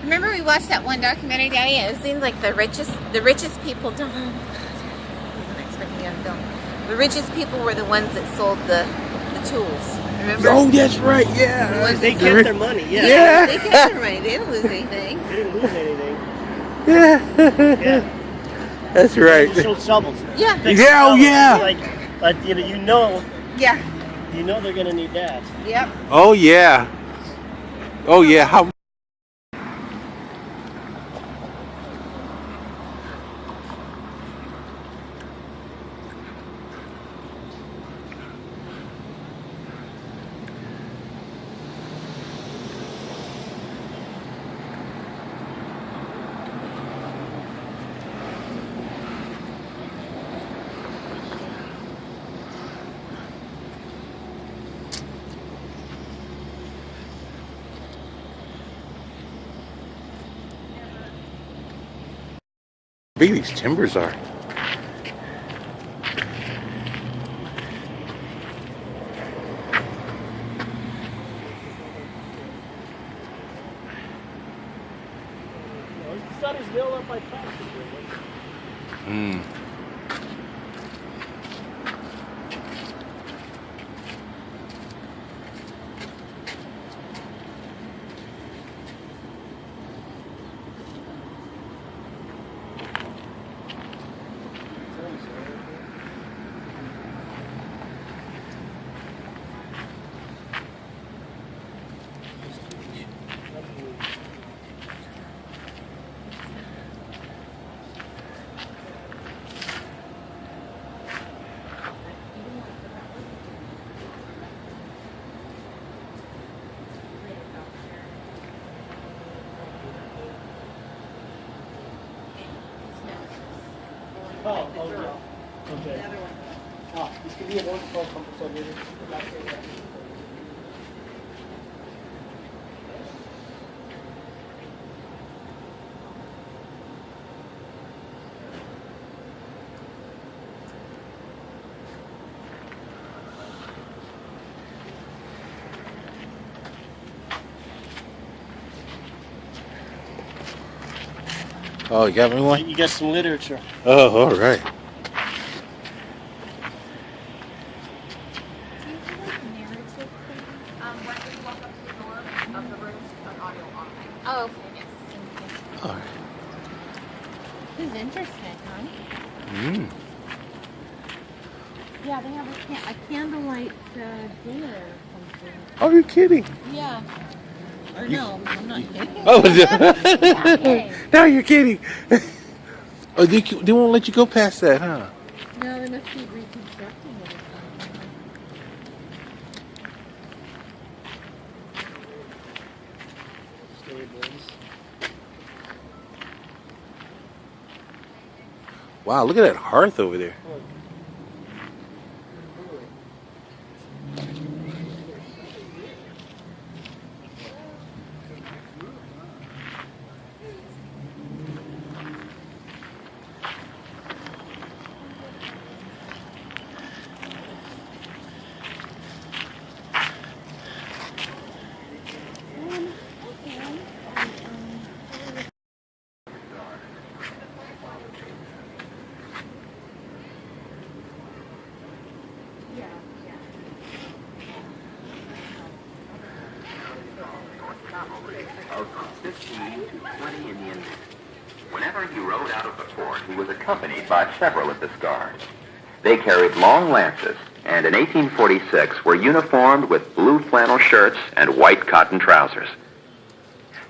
Remember we watched that one documentary, Daddy? It seemed like the richest people don't. I wasn't expecting on film. The richest people were the ones that sold the tools. Remember? Oh, that's right. Yeah. They kept their money. Yeah. Yeah. They kept their money. They didn't lose anything. They didn't lose anything. Yeah. That's right. They sold shovels. Yeah. Yeah. Oh, yeah. Like you know. Yeah. You know they're gonna need that. Yep. Oh yeah. Oh yeah. How? Big these timbers are. Sutter's built up by plastic. Hmm. Oh, yeah. Okay. The other one. Ah, this could be a wonderful composition. Oh, you got me one? You got some literature. Oh, all right. Oh, okay. Yes. Thank you. All right. This is interesting, huh? Mm. Yeah, they have a candlelight dinner or something. Oh, you're kidding. Yeah. Or no, I'm not kidding. Oh, Okay. now you're kidding. Oh, they won't let you go past that, huh? No, they must be reconstructing it or something. Stables. Wow, look at that hearth over there. Of 15 to 20 Indian men. Whenever he rode out of the fort, he was accompanied by several of this guard. They carried long lances and in 1846 were uniformed with blue flannel shirts and white cotton trousers.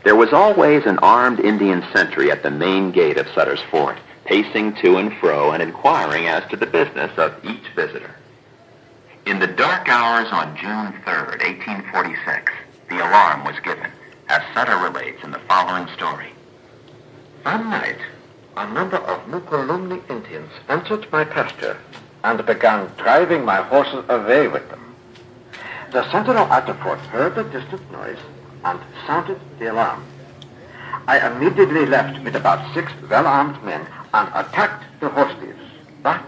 There was always an armed Indian sentry at the main gate of Sutter's fort, pacing to and fro and inquiring as to the business of each visitor. In the dark hours on June 3rd, 1846, the alarm was given, as Sutter relates in the following story. One night, a number of Mukulumni Indians entered my pasture and began driving my horses away with them. The sentinel at the fort heard the distant noise and sounded the alarm. I immediately left with about 6 well-armed men and attacked the horse thieves, but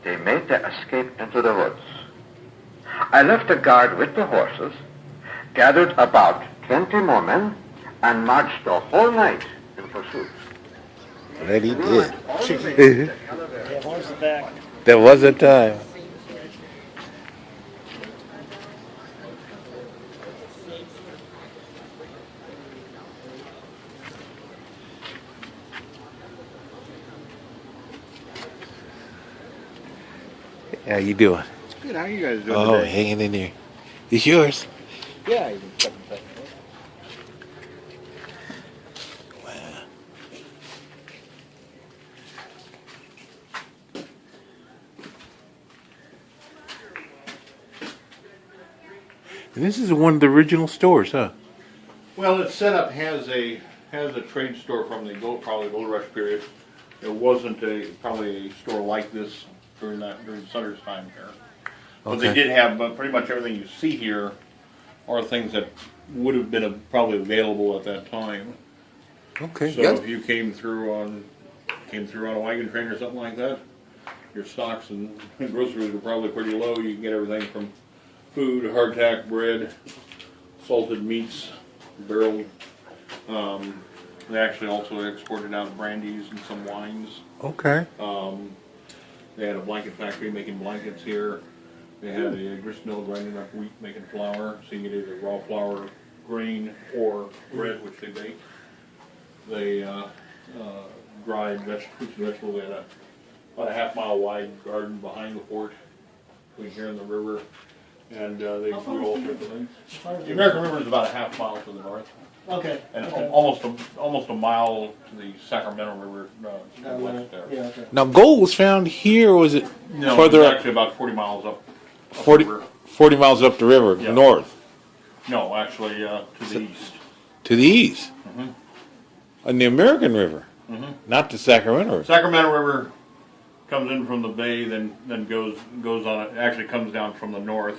they made their escape into the woods. I left the guard with the horses, gathered about 20 more men, and marched the whole night in pursuit. That he We did. went all the way to Calaveras. Yeah, horse is back. There was a time. How you doing? Good. How you guys doing Oh, today? hanging in there. It's yours. Yeah, you've been second. Wow. And this is one of the original stores, huh? Well, its setup has a trade store from the probably Gold Rush period. There wasn't probably a store like this during Sutter's time here. But they Okay. did have pretty much everything you see here are things that would have been probably available at that time. Okay. So Good. if you came through on a wagon train or something like that, your stocks and groceries were probably pretty low. You can get everything from food, hardtack, bread, salted meats, barreled. They actually also exported out brandies and some wines. Okay. They had a blanket factory making blankets here. They had a grist mill grinding up wheat, making flour. So you get either raw flour, grain, or bread, which they baked. They dried fruits and vegetables. They had about a half-mile wide garden behind the fort, between here and the river. And they grew all sorts of things. The American River is about a half mile to the north, Okay. and okay. almost a mile to the Sacramento River to the west there. Yeah, okay. Now, gold was found here, or was it No, further it's up? actually about 40 miles up. 40, the river. 40 miles up the river, Yeah. north, No, actually to the east. to the east. Mhm. On the American River, Mhm. not the Sacramento River. Sacramento River comes in from the bay, then goes on. It actually comes down from the north,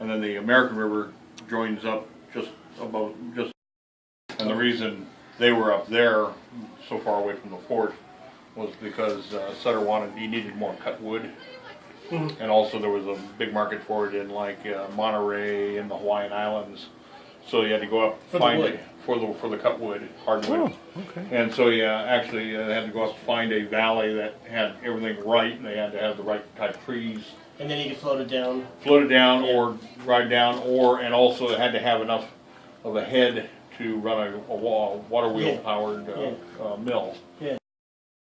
and then the American River joins up just above. And the reason they were up there, so far away from the fort, was because Sutter he needed more cut wood, and also there was a big market for it in like Monterey and the Hawaiian Islands. So you had to go up For the find wood. it for the cut wood, hardwood. Oh, okay. And so actually they had to go up to find a valley that had everything right, and they had to have the right type of trees. And then you can float it down. Float it down or ride down, and also it had to have enough of a head to run a water wheel powered mill. Yeah.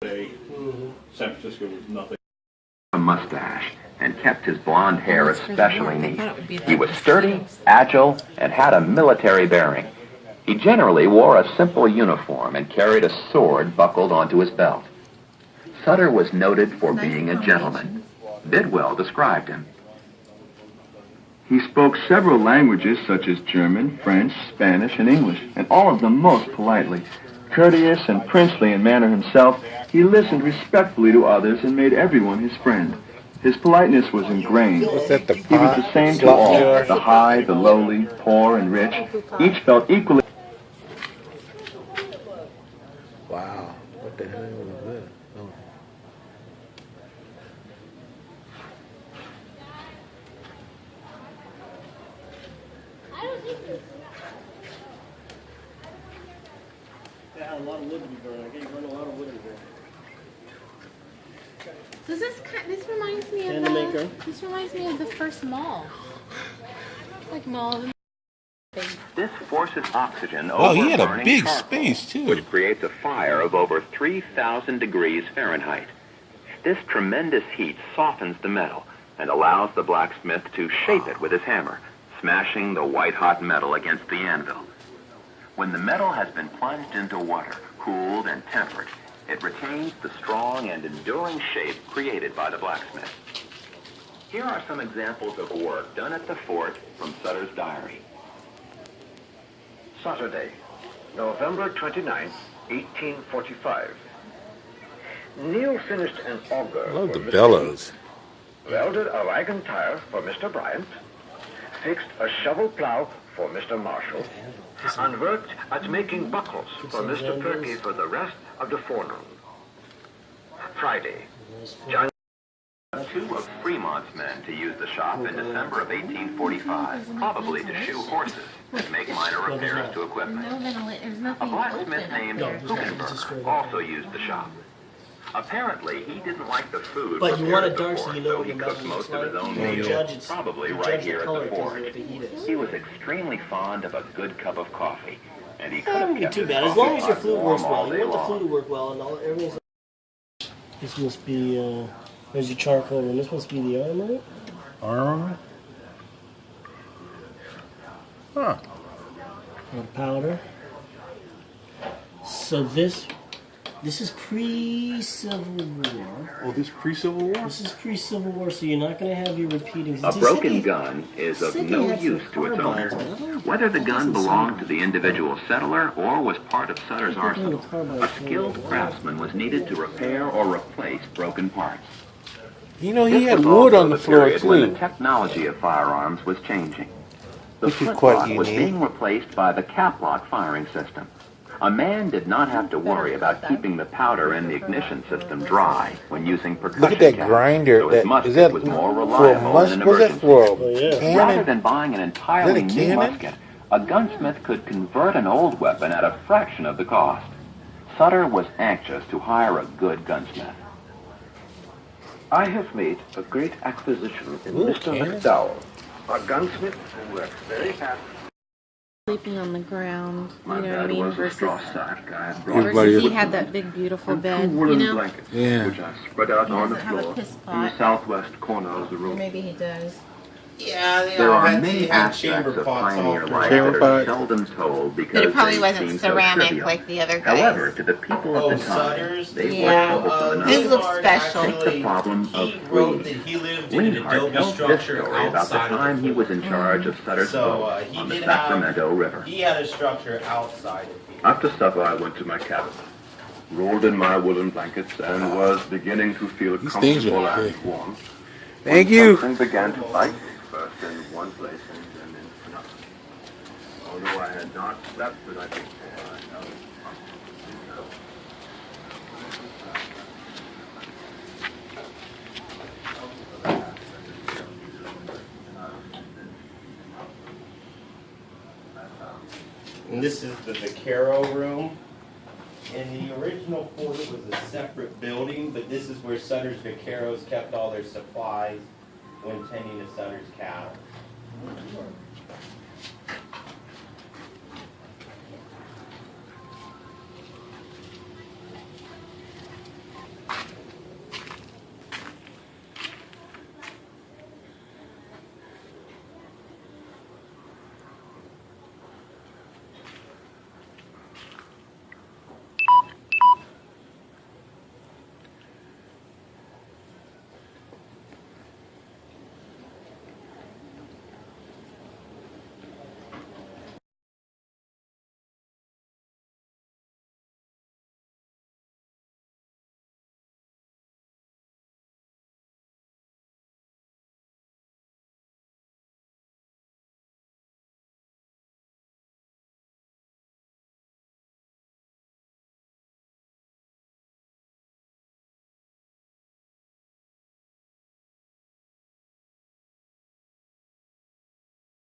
San Francisco was nothing. A mustache and kept his blonde hair That's for the especially north. I neat. thought it would be He the was sturdy, agile, and had a military bearing. He generally wore a simple uniform and carried a sword buckled onto his belt. Sutter was noted for being a gentleman. Bidwell described him. He spoke several languages such as German, French, Spanish, and English, and all of them most politely. Courteous and princely in manner himself, he listened respectfully to others and made everyone his friend. His politeness was ingrained. Was that the He was the same to all, the high, the lowly, poor, and rich. Each felt equally. Wow. What the hell was that? Oh. Yeah, a lot of wood to be burned. I think you run a lot of wood in here. So this reminds me of And the maker. this reminds me of the first mall. Like mall. This forces oxygen over Oh, he had a burning big charcoal, space, too. which creates a fire of over 3,000 degrees Fahrenheit. This tremendous heat softens the metal and allows the blacksmith to shape it with his hammer, smashing the white-hot metal against the anvil. When the metal has been plunged into water, cooled and tempered, it retains the strong and enduring shape created by the blacksmith. Here are some examples of work done at the fort from Sutter's diary. Saturday, November 29, 1845. Neil finished an auger I love for the Mr. bellows. Welded a wagon tire for Mr. Bryant, fixed a shovel plow for Mr. Marshall, and worked at making buckles for Mr. Perky for the rest of the forenoon. Friday, January two of Fremont's men to use the shop in December of 1845, probably to shoe horses and make minor repairs to equipment. No, there's A nothing blacksmith open. named Hugenberger also used the shop. Apparently, he didn't like the food But you want prepared it dark at the so you fort, know so what he the cooked message most is of his like. own You meals, judge its, probably you right judge here the at color the because forge. of what the heat is. He was extremely fond of a good cup of coffee, and he could That have wouldn't be kept too his bad. As coffee long as your pot flute warm works all well. day You want the long. flute to work well and all everything's. This must be, there's your charcoal and this must be the armor. Armament? Huh. Powder. So this is pre-Civil War. Oh, this pre-Civil War? This is pre-Civil War, so you're not going to have your repeating. A broken gun is of no use to its owner. Whether the gun belonged to the individual settler or was part of Sutter's arsenal, a skilled craftsman was needed to repair or replace broken parts. You know, he This had was wood also on the floor, period when too. the technology of firearms was changing. The Which is quite flintlock was unique. being replaced by the caplock firing system. A man did not have to worry about keeping the powder in the ignition system dry when using percussion Look at that caps, grinder. so his That, musket is that was more for a reliable mus? in an What's that emergency. for? Oh, yeah. Rather Cannon? than buying an entirely Is that a new cannon? musket, a gunsmith could convert an old weapon at a fraction of the cost. Sutter was anxious to hire a good gunsmith. I have made a great acquisition in Ooh, Mr. cannon. McDowell, a gunsmith who works very hard. Sleeping on the ground, you My know what I bed mean? was a straw Versus sack I had brought Everybody- he had that big beautiful and bed, two woolen you know? blankets, Yeah. which I spread out He on the doesn't have a floor piss in the pot. southwest corner of the Or room. maybe he does. Yeah, they There all are had, many they had aspects chamber of pots all pioneer through. life Chamber that are pot. seldom told because But it probably they wasn't seem so ceramic trivial. like the other guys. However, to the people Oh, of the time, Sutters? they Yeah. were troublesome enough. His looks Leonhard special. Take the problem of he wrote that freeze. he lived in an Leonhard adobe tells this structure story about the outside time of he the was in charge of Sutter's So, boat he on the did have- Sacramento River. He had a structure outside of here. After supper, I went to my cabin, rolled in my woolen blankets, and was beginning to feel These things are comfortable and big. warm. Thank when you. Something began to bite, first in one place and then in another. Although I had not slept the night before, I know. And this is the Vaquero room. And the original fort was a separate building, but this is where Sutter's Vaqueros kept all their supplies when tending to Sutter's cattle.